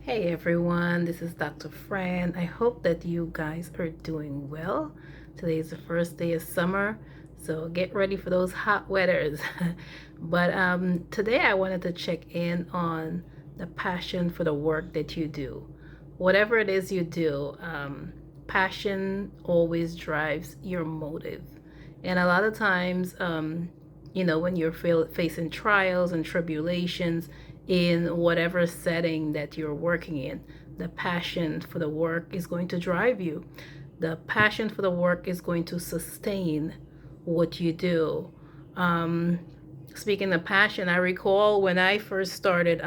Hey everyone, this is Dr. Fran. I hope that you guys are doing well. Today is the first day of summer, so get ready for those hot weathers. But today I wanted to check in on the passion for the work that you do. Whatever it is you do, passion always drives your motive. And a lot of times, when you're facing trials and tribulations, in whatever setting that you're working in, the passion for the work is going to drive you. The passion for the work is going to sustain what you do. Um, Speaking of passion, I recall when I first started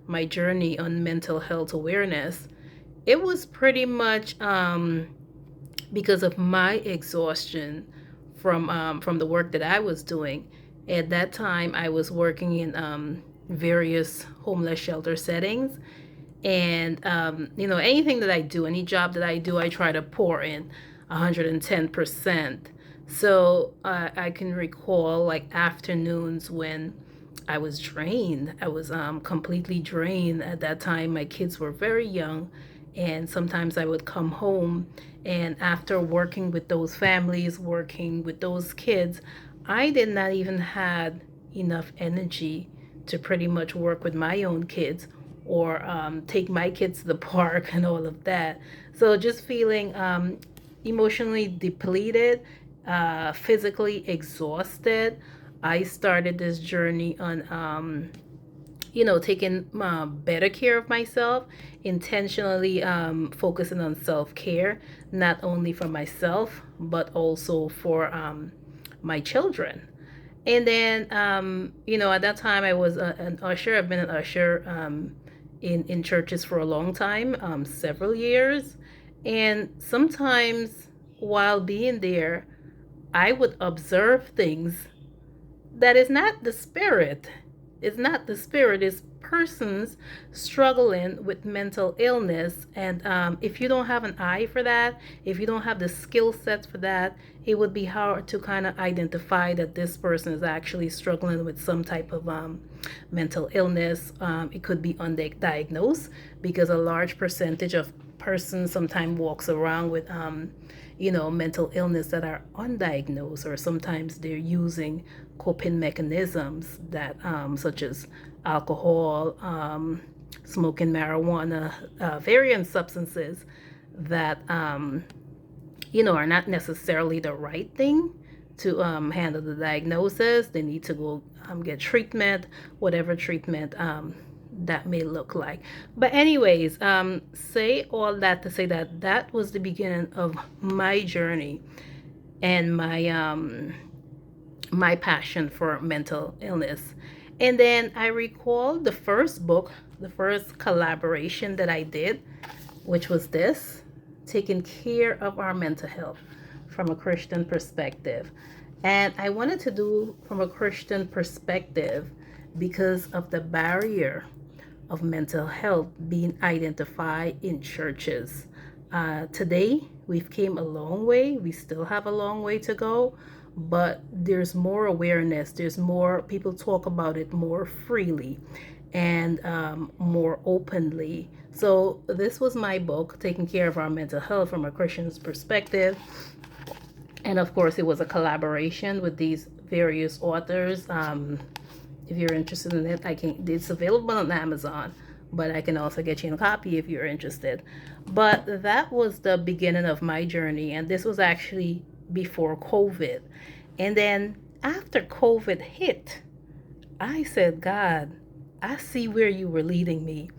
my journey on mental health awareness, it was pretty much because of my exhaustion from the work that I was doing. At that time, I was working in various homeless shelter settings, and anything that I do, any job that I do, I try to pour in 110%. So I can recall like afternoons when I was drained. I was completely drained at that time. My kids were very young, and sometimes I would come home, and after working with those families, working with those kids, I did not even had enough energy to pretty much work with my own kids or take my kids to the park and all of that. So just feeling emotionally depleted, physically exhausted. I started this journey on, taking better care of myself, intentionally focusing on self care, not only for myself, but also for my children. And then, at that time, I was an usher. I've been an usher in churches for a long time, several years. And sometimes while being there, I would observe things that is not the spirit. It's not the spirit. It's persons struggling with mental illness. And if you don't have an eye for that, if you don't have the skill sets for that, it would be hard to kind of identify that this person is actually struggling with some type of mental illness. It could be undiagnosed because a large percentage of persons sometimes walks around with mental illness that are undiagnosed, or sometimes they're using coping mechanisms that such as alcohol, smoking marijuana, various substances that are not necessarily the right thing to handle the diagnosis. They need to go get treatment, whatever treatment that may look like. But anyways, say all that to say that that was the beginning of my journey and my passion for mental illness. And then I recall the first book, the first collaboration that I did, which was this, taking care of our mental health from a Christian perspective. And I wanted to do from a Christian perspective because of the barrier of mental health being identified in churches. Today, we've came a long way. We still have a long way to go, but there's more awareness. There's more people talk about it more freely and more openly. So this was my book, Taking Care of Our Mental Health from a Christian's Perspective. And of course, it was a collaboration with these various authors. If you're interested in it, it's available on Amazon, but I can also get you a copy if you're interested. But that was the beginning of my journey, and this was actually before COVID. And then after COVID hit, I said, God, I see where you were leading me.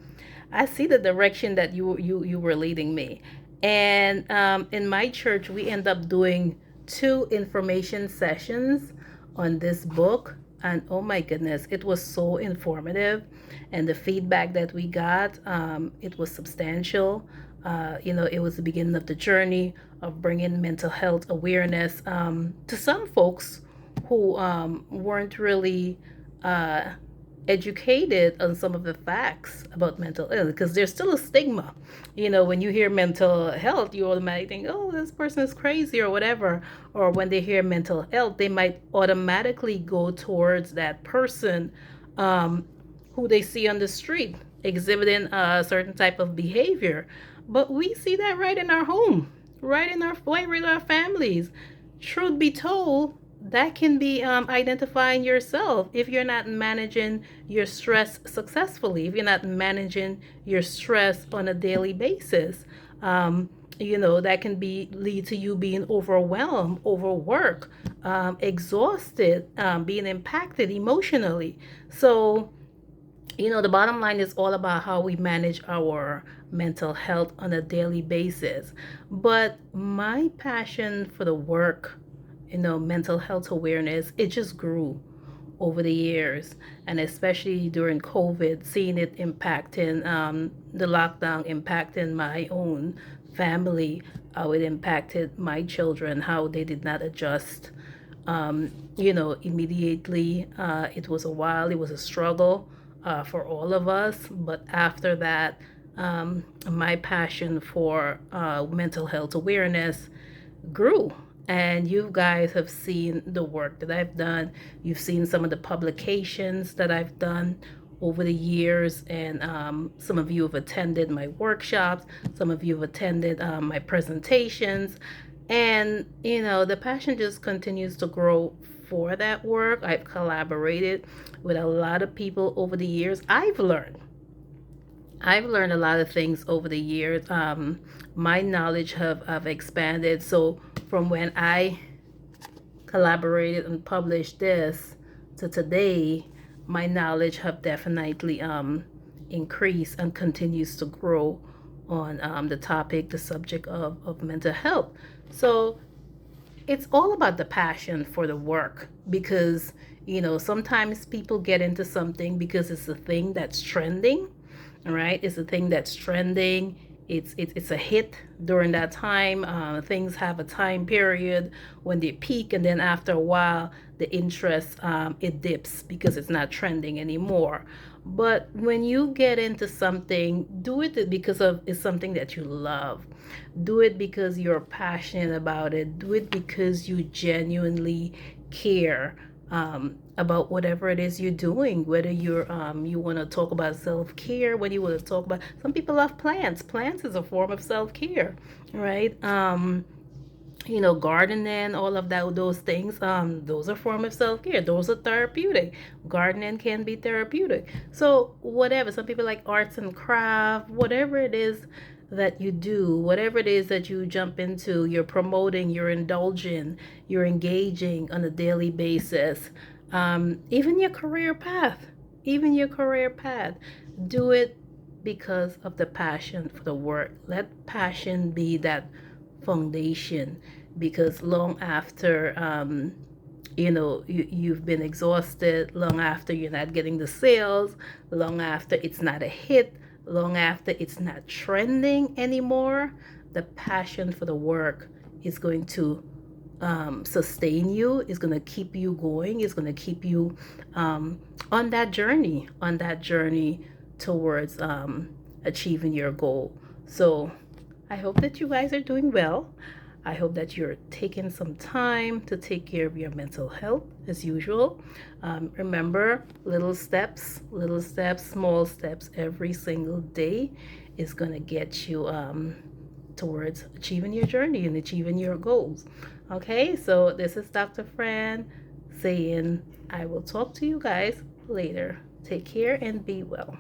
I see the direction that you were leading me. And in my church, we end up doing 2 information sessions on this book. And oh my goodness, it was so informative. And the feedback that we got, it was substantial. It was the beginning of the journey of bringing mental health awareness to some folks who weren't really educated on some of the facts about mental illness, because there's still a stigma. When you hear mental health, you automatically think, oh, this person is crazy or whatever. Or when they hear mental health, they might automatically go towards that person who they see on the street exhibiting a certain type of behavior. But we see that right in our home, right with our families. Truth be told, that can be identifying yourself if you're not managing your stress successfully, if you're not managing your stress on a daily basis. That can be lead to you being overwhelmed, overworked, exhausted, being impacted emotionally. So the bottom line is all about how we manage our mental health on a daily basis. But my passion for the work, mental health awareness, it just grew over the years, and especially during COVID, seeing it impacting the lockdown, impacting my own family, how it impacted my children, how they did not adjust immediately. It was a while, it was a struggle for all of us. But after that, my passion for mental health awareness grew. And you guys have seen the work that I've done. You've seen some of the publications that I've done over the years, and some of you have attended my workshops, some of you have attended my presentations, and the passion just continues to grow for that work. I've collaborated with a lot of people over the years. I've learned a lot of things over the years. My knowledge have expanded. So from when I collaborated and published this to today, my knowledge have definitely increased and continues to grow on the subject of mental health. So it's all about the passion for the work, because sometimes people get into something because it's a thing that's trending. All right, it's a thing that's trending. It's a hit during that time. Things have a time period when they peak, and then after a while the interest it dips because it's not trending anymore. But when you get into something, do it because of it's something that you love. Do it because you're passionate about it. Do it because you genuinely care about whatever it is you're doing. Whether you want to talk about self-care, whether you want to talk about, some people love plants. Plants is a form of self-care, right? Gardening, all of those things, those are form of self-care. Those are therapeutic. Gardening can be therapeutic. So whatever, some people like arts and craft, whatever it is that you do, whatever it is that you jump into, you're promoting, you're indulging, you're engaging on a daily basis. Even your career path, do it because of the passion for the work. Let passion be that foundation, because long after you've been exhausted, long after you're not getting the sales, long after it's not a hit, long after it's not trending anymore, the passion for the work is going to sustain you, is going to keep you going, is going to keep you on that journey towards achieving your goal. So I hope that you guys are doing well. I hope that you're taking some time to take care of your mental health as usual. Remember, little steps, small steps every single day is going to get you towards achieving your journey and achieving your goals. Okay, so this is Dr. Fran saying I will talk to you guys later. Take care and be well.